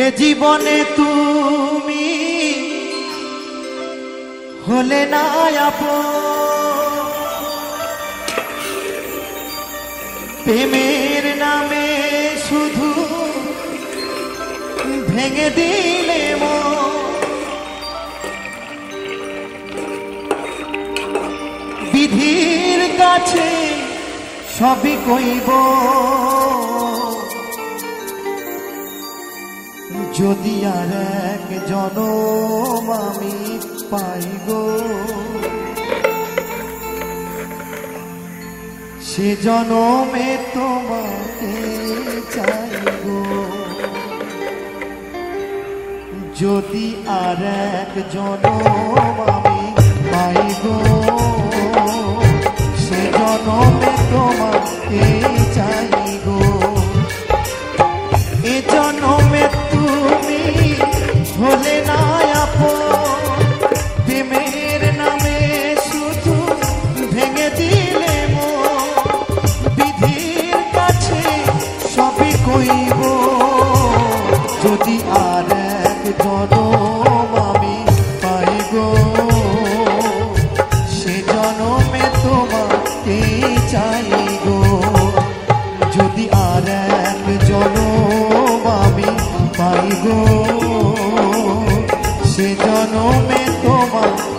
এ জীবনে তুমি হলে না আপন, প্রেমের নামে শুধু ভেঙে দিলে মন। বিধির কাছে সবই কইব, যদি আর এক জনম আমি পাই গো, সে জনমে তোমাকে চাই গো। যদি আর এক জনম আমি পাই গো, সে জনমে তোমাকে চাই গো। এ জনমে তুমি হলে না আপন, প্রেমের নামে শুধু ভেঙে দিলে মন। বিধির কাছে সবই কইব, যদি আর এক জনম আমি পাই গো, সে জনমে তোমাকে চাই গো। যদি আর এক জনম আমি পাই গো, সে জনমে তোমাকে